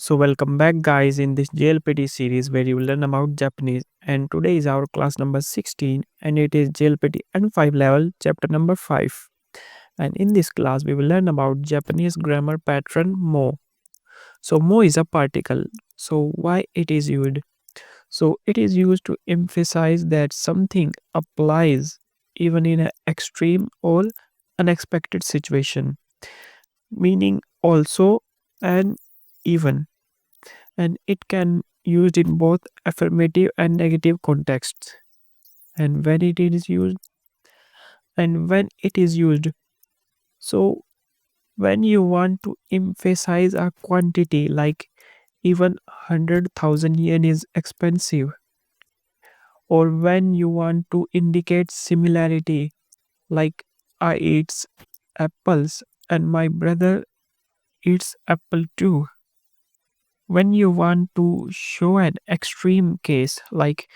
So welcome back guys in this JLPT series where you will learn about Japanese, and today is our class number 16 and it is JLPT N5 level chapter number 5. And in this class we will learn about Japanese grammar pattern mo. So mo is a particle. So why it is used? So it is used to emphasize that something applies even in an extreme or unexpected situation, meaning also and even, and it can used in both affirmative and negative contexts. And when it is used, so when you want to emphasize a quantity like even 100,000 yen is expensive, or when you want to indicate similarity like I eats apples and my brother eats apple too. When you want to show an extreme case like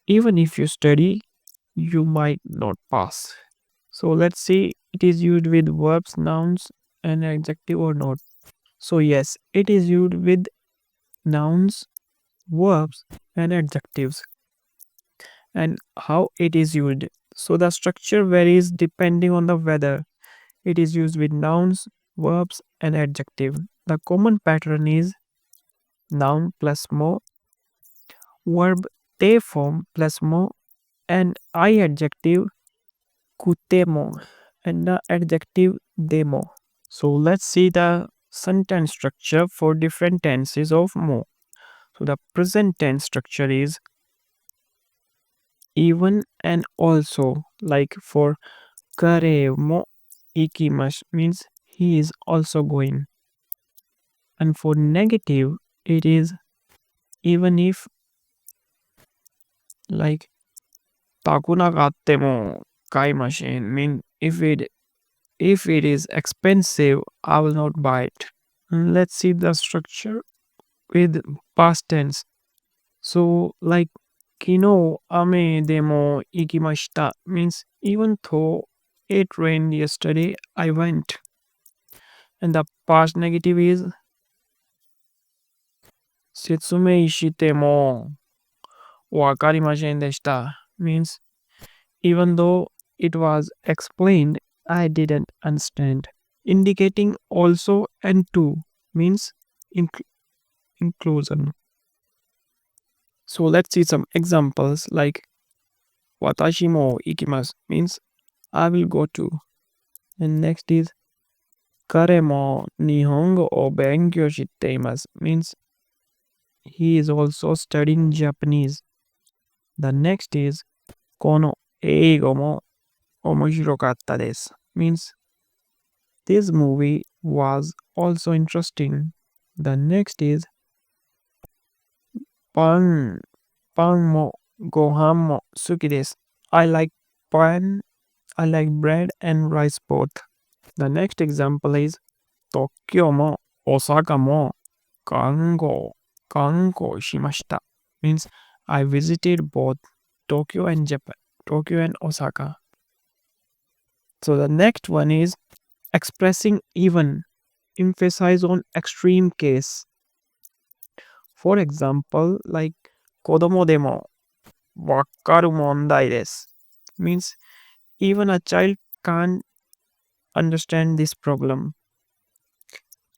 even if you study you might not pass. So let's see it is used with verbs, nouns, and adjective or not. So yes, it is used with nouns, verbs, and adjectives. And how it is used. So the structure varies depending on the weather. It is used with nouns, verbs, and adjective. The common pattern is noun plus mo, verb te form plus mo, and I adjective kutemo, and the adjective demo. So let's see the sentence structure for different tenses of mo. So the present tense structure is even and also, like for kare mo ikimasu means he is also going. And for negative, it is even if, like takunagatte mo kaimasen mean if it is expensive, I will not buy it. Let's see the structure with past tense. So, like, kino ame demo ikimashita means even though it rained yesterday, I went. And the past negative is setsume ishite mo wakarimasen deshita means even though it was explained, I didn't understand. Indicating also and to means inclusion. So let's see some examples like watashi mo ikimasu means I will go to. And next is kare mo nihongo o benkyou shite imasu means he is also studying Japanese. The next is kono eigo mo omoshirokata desu means this movie was also interesting. The next is pan pan mo gohan mo suki desu. I like pan, I like bread and rice both. The next example is Tokyo mo Osaka mo kango shimashita means I visited both Tokyo and Osaka. So the next one is expressing even, emphasize on extreme case. For example, like kodomo demo wakaru mondai desu means even a child can't understand this problem.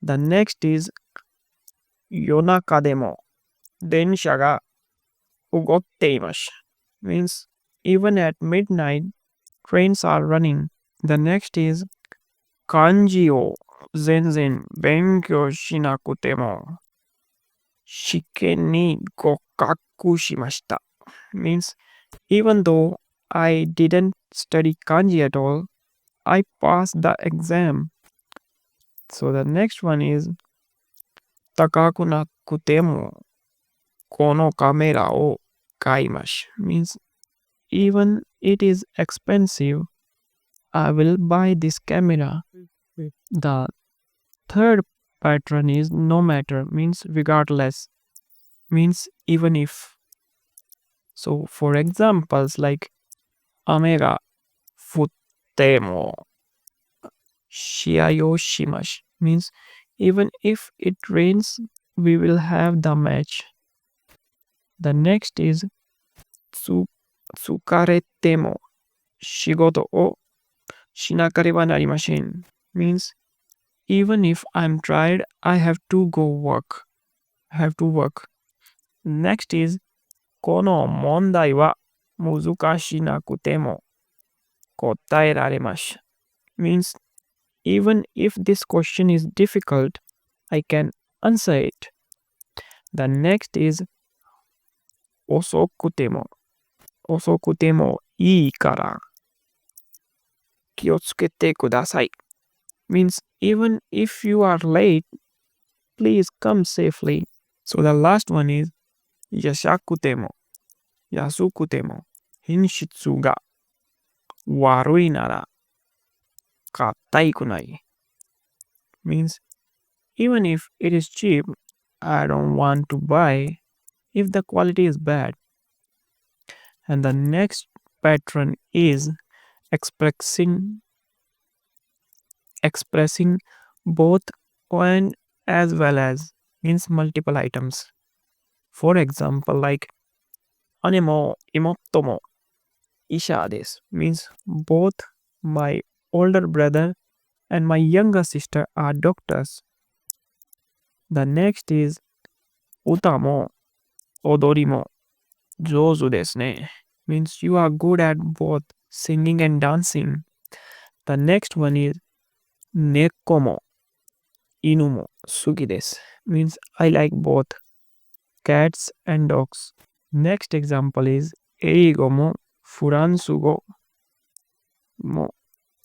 The next is yonaka demo densha ga ugotte imasu means even at midnight trains are running. The next is kanji o zenzen benkyou shinakute mo shiken ni gokaku shimashita means even though I didn't study kanji at all, I passed the exam. So the next one is takaku nakute mo kono kamera o kaimasu means even it is expensive, I will buy this camera. The third pattern is no matter means regardless means even if. So for examples like ame ga futte mo shiai o shimasu means even if it rains we will have the match. The next is tsu, tsukarete mo shigoto o shinakareba narimashien. Means even if I'm tired, I have to go work. I have to work. Next is この問題は難しなくても答えられます。Means even if this question is difficult, I can answer it. The next is 遅くても遅くてもいいから気をつけてください。Means even if you are late, please come safely. So the last one is 安くても安くても品質が悪いなら買ったくない。Means even if it is cheap, I don't want to buy if the quality is bad. And the next pattern is expressing expressing both and as well as means multiple items. For example, like 姉も妹も医者です means both my older brother and my younger sister are doctors. The next is 歌も踊りも上手ですね means you are good at both singing and dancing. The next one is 猫も犬も好きです means I like both cats and dogs. Next example is 英語もフランス語も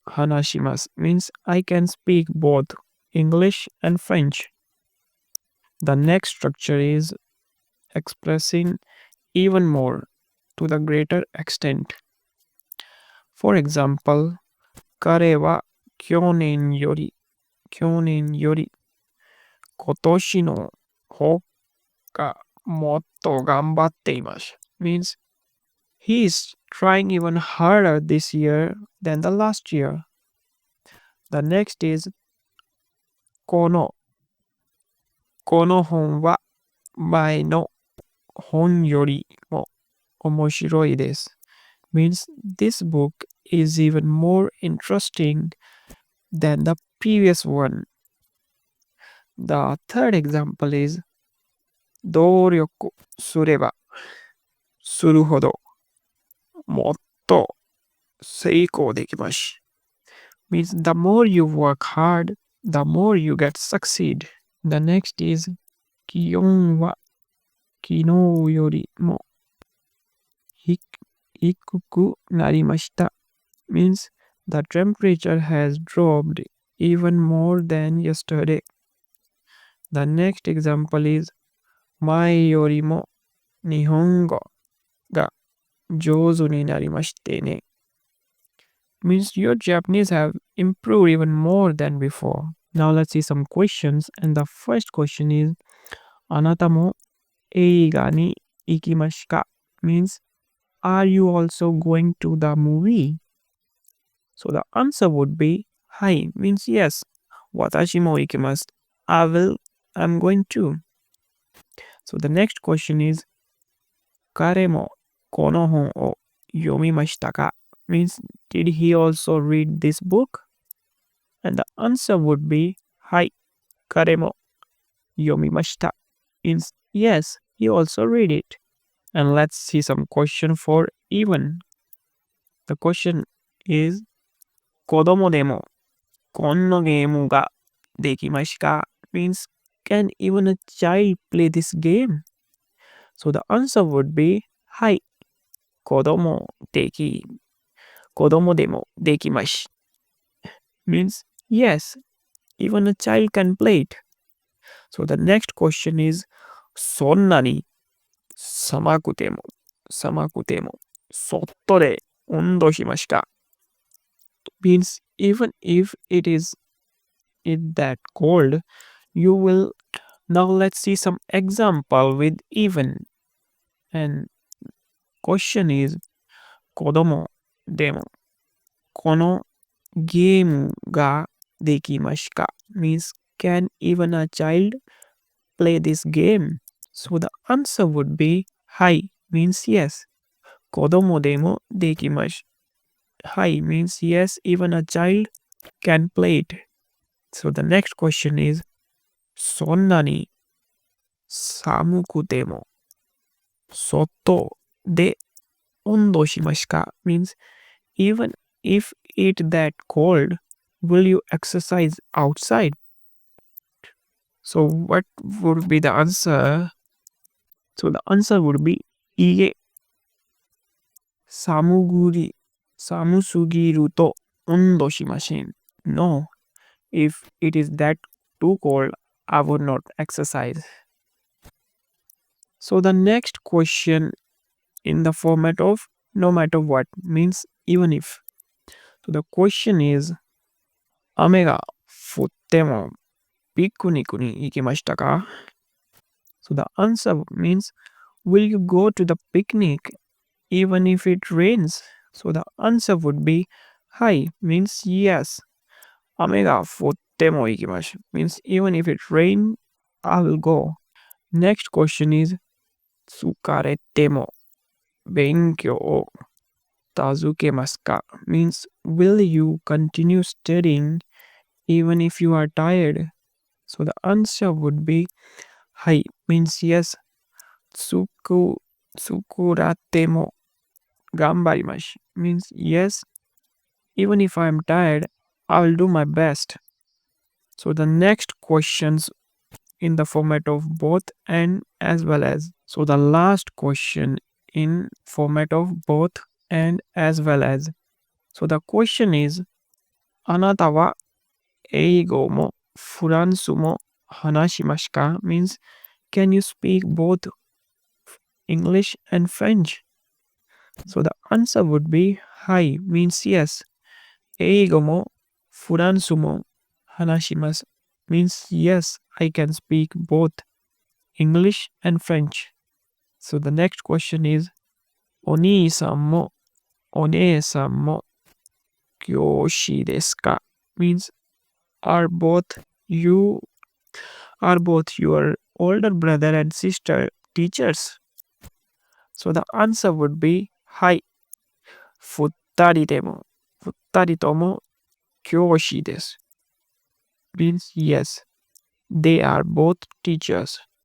話します means I can speak both English and French. The next structure is expressing even more to the greater extent. For example, 彼は去年より今年の方がもっと頑張っています means he is trying even harder this year than the last year. The next is このこの本は前の本よりも面白いです means this book is even more interesting than the previous one. The third example is 努力すればするほどもっと成功できます means the more you work hard, the more you get succeed. The next is 気温は昨日よりも低くなりました means the temperature has dropped even more than yesterday. The next example is 前よりも日本語が上手になりましてね means your Japanese have improved even more than before. Now let's see some questions, and the first question is あなたも映画に行きますか means are you also going to the movie? So the answer would be はい means yes. 私も行きます I'm going to. So the next question is 彼もこの本を読みましたか means did he also read this book? And the answer would be はい、彼も読みました means yes, he also read it. And let's see some question for even. The question is 子供でもこのゲームができますか means can even a child play this game? So the answer would be はい、子供でもできます means yes, even a child can play it. So the next question is そんなに寒くても外で運動しますか means even if it that cold, you will. Now let's see some example with even. And question is 子供でもこのゲームができますか means can even a child play this game? So the answer would be hai means yes. Kodomo demo dekimasu. Hai means yes, even a child can play it. So the next question is sonna ni samuku demo soto de ondo shimasu ka means even if it that cold, will you exercise outside? So what would be the answer? So the answer would be iie samuguri samusugiru to ondo shimashin. No, if it is that too cold, I would not exercise. So the next question in the format of no matter what means even if. So the question is 雨が降ってもピクニックに行きましたか? So the answer means will you go to the picnic even if it rains? So the answer would be hi means yes. 雨が降っても行きましょう means even if it rain, I will go. Next question is 疲れても勉強を続けますか means will you continue studying even if you are tired? So the answer would be hi means yes. つく、つくらても頑張ります means yes. Even if I'm tired, I'll do my best. So the next questions in the format of both and as well as. So the last question in format of both and as well as. So the question is あなたは英語もフランスも話しますか means can you speak both English and French? So the answer would be hi means yes. 英語もフランスも話します means yes, I can speak both English and French. So the next question is お兄さんもお姉さんも教師ですか means are both your older brother and sister teachers? So the answer would be はい。二人でも二人とも教師です means yes, they are both teachers.